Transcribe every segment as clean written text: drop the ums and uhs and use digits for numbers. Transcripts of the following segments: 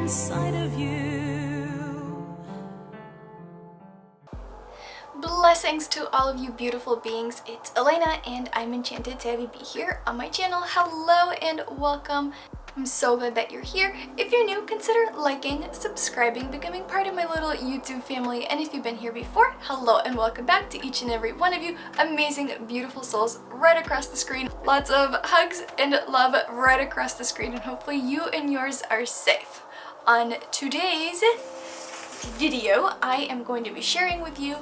inside of you. Blessings to all of you beautiful beings. It's Elena and I'm enchanted to have you be here on my channel. Hello and welcome. I'm so glad that you're here. If you're new, consider liking, subscribing, becoming part of my little YouTube family. And if you've been here before, hello and welcome back to each and every one of you amazing, beautiful souls right across the screen. Lots of hugs and love right across the screen, and hopefully you and yours are safe. On today's video, I am going to be sharing with you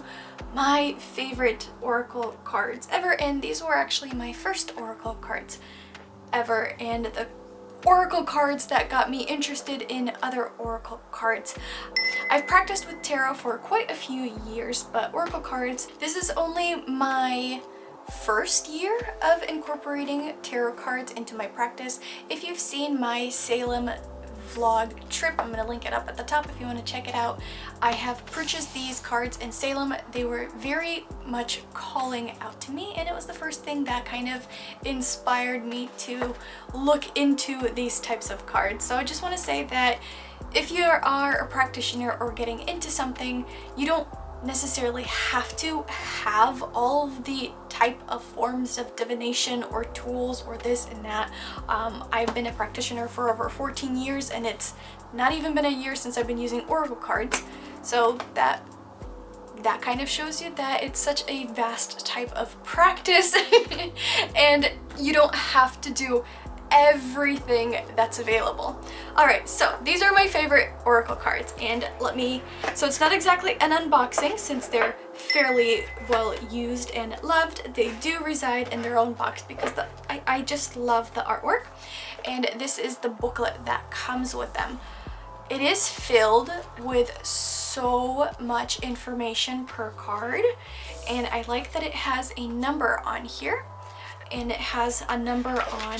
my favorite oracle cards ever, and these were actually my first oracle cards ever, and the oracle cards that got me interested in other oracle cards. I've practiced with tarot for quite a few years, but oracle cards, this is only my first year of incorporating tarot cards into my practice. If you've seen my Salem vlog trip, I'm going to link it up at the top if you want to check it out. I have purchased these cards in Salem. They were very much calling out to me, and it was the first thing that kind of inspired me to look into these types of cards. So I just want to say that if you are a practitioner or getting into something, you don't necessarily have to have all of the type of forms of divination or tools or this and that. I've been a practitioner for over 14 years, and it's not even been a year since I've been using oracle cards, so that kind of shows you that it's such a vast type of practice and you don't have to do everything that's available. Alright, so these are my favorite oracle cards, and so it's not exactly an unboxing since they're fairly well used and loved. They do reside in their own box because I just love the artwork, and this is the booklet that comes with them. It is filled with so much information per card, and I like that it has a number on here, and it has a number on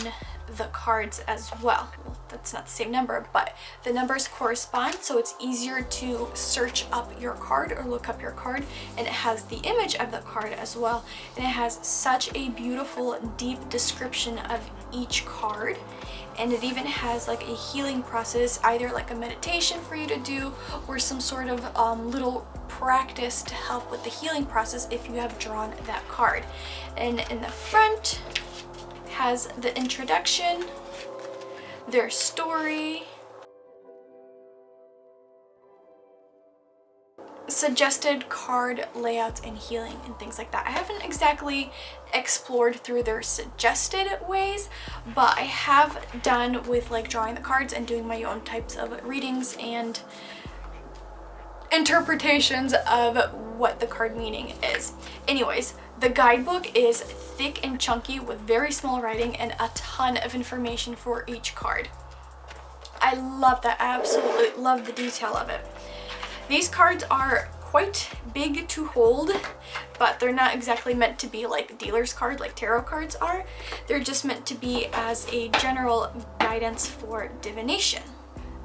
the cards as well. Well, that's not the same number, but the numbers correspond, so it's easier to search up your card or look up your card, and it has the image of the card as well, and it has such a beautiful deep description of each card, and it even has like a healing process, either like a meditation for you to do or some sort of little practice to help with the healing process if you have drawn that card. And in the front has the introduction, their story, suggested card layouts and healing and things like that. I haven't exactly explored through their suggested ways, but I have done with like drawing the cards and doing my own types of readings and interpretations of what the card meaning is. Anyways, the guidebook is thick and chunky with very small writing and a ton of information for each card. I love that. I absolutely love the detail of it. These cards are quite big to hold, but they're not exactly meant to be like dealer's card like tarot cards are. They're just meant to be as a general guidance for divination.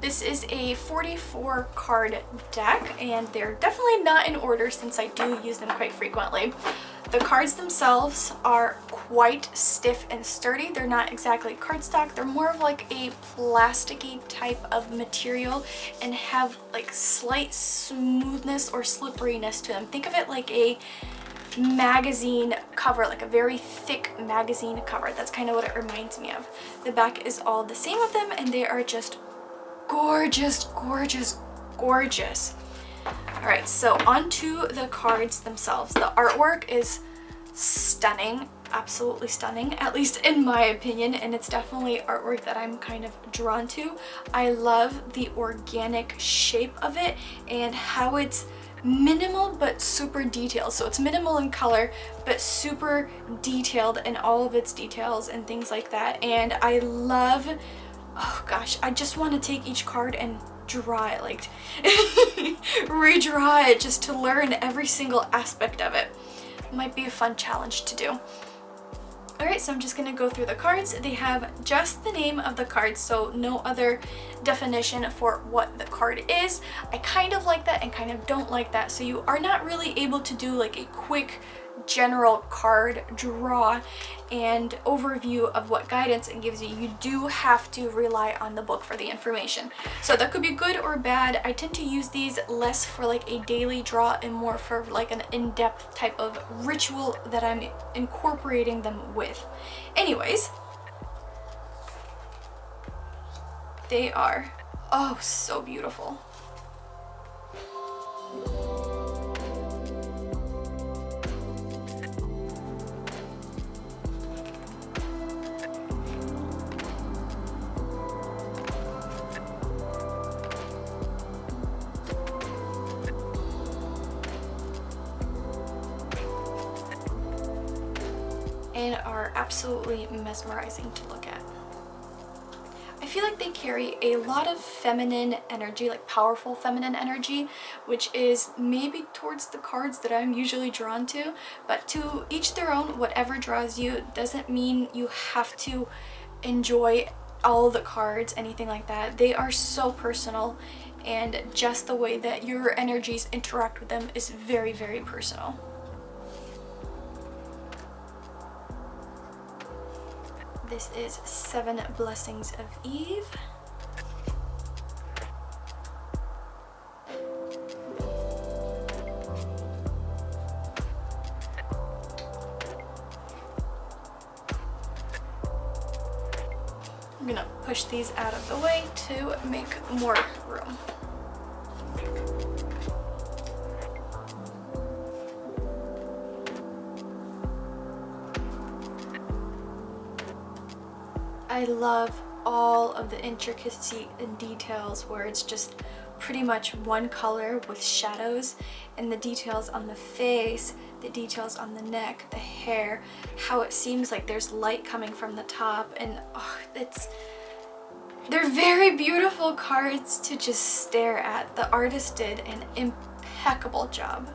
This is a 44 card deck, and they're definitely not in order since I do use them quite frequently. The cards themselves are quite stiff and sturdy. They're not exactly cardstock. They're more of like a plasticky type of material and have like slight smoothness or slipperiness to them. Think of it like a magazine cover, like a very thick magazine cover. That's kind of what it reminds me of. The back is all the same of them, and they are just gorgeous, gorgeous, gorgeous. All right, so onto the cards themselves. The artwork is stunning, absolutely stunning, at least in my opinion, and it's definitely artwork that I'm kind of drawn to. I love the organic shape of it and how it's minimal but super detailed. So it's minimal in color but super detailed in all of its details and things like that. And I love, oh gosh, I just want to take each card and draw it, like redraw it just to learn every single aspect of it. Might be a fun challenge to do. Alright, so I'm just going to go through the cards. They have just the name of the cards, so no other definition for what the card is. I kind of like that and kind of don't like that, so you are not really able to do like a quick general card draw and overview of what guidance it gives you. You do have to rely on the book for the information. So that could be good or bad. I tend to use these less for like a daily draw and more for like an in-depth type of ritual that I'm incorporating them with. Anyways, they are, oh, so beautiful. And are absolutely mesmerizing to look at. I feel like they carry a lot of feminine energy, like powerful feminine energy, which is maybe towards the cards that I'm usually drawn to, but to each their own. Whatever draws you doesn't mean you have to enjoy all the cards, anything like that. They are so personal, and just the way that your energies interact with them is very, very personal. This is 7 Blessings of Eve. I'm gonna push these out of the way to make more room. I love all of the intricacy and details where it's just pretty much one color with shadows, and the details on the face, the details on the neck, the hair, how it seems like there's light coming from the top, and oh, they're very beautiful cards to just stare at. The artist did an impeccable job.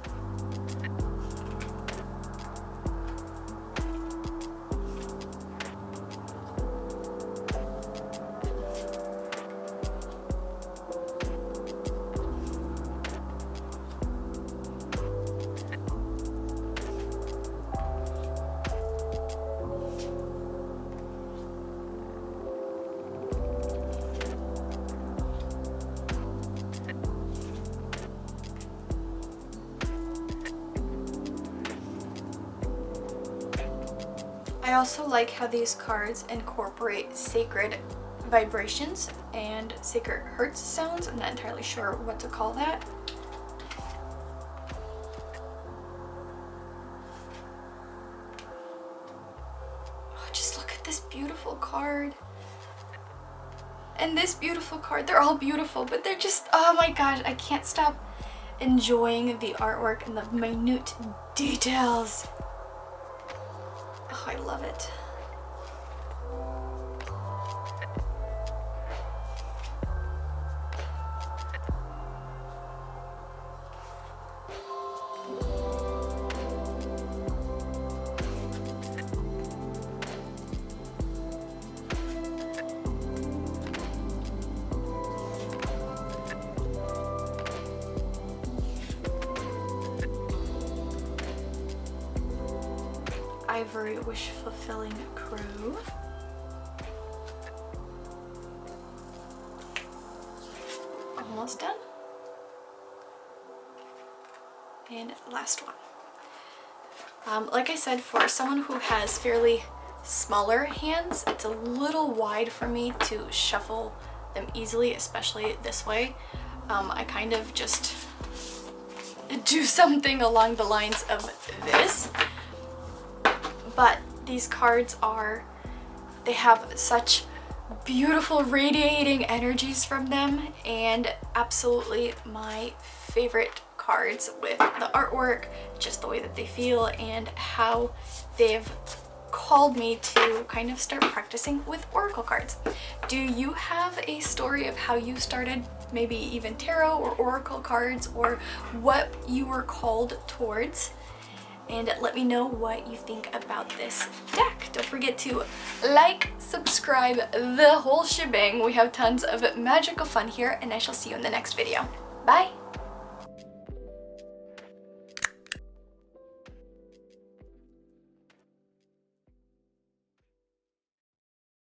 I also like how these cards incorporate sacred vibrations and sacred hertz sounds. I'm not entirely sure what to call that. Oh, just look at this beautiful card. And this beautiful card. They're all beautiful, but they're just, oh my gosh, I can't stop enjoying the artwork and the minute details. Oh, I love it. Ivory Wish Fulfilling Crow. Almost done. And last one. Like I said, for someone who has fairly smaller hands, it's a little wide for me to shuffle them easily, especially this way. I kind of just do something along the lines of this. But these cards they have such beautiful radiating energies from them, and absolutely my favorite cards with the artwork, just the way that they feel, and how they've called me to kind of start practicing with oracle cards. Do you have a story of how you started maybe even tarot or oracle cards, or what you were called towards? and let me know what you think about this deck. Don't forget to like, subscribe, the whole shebang. We have tons of magical fun here, and I shall see you in the next video. Bye!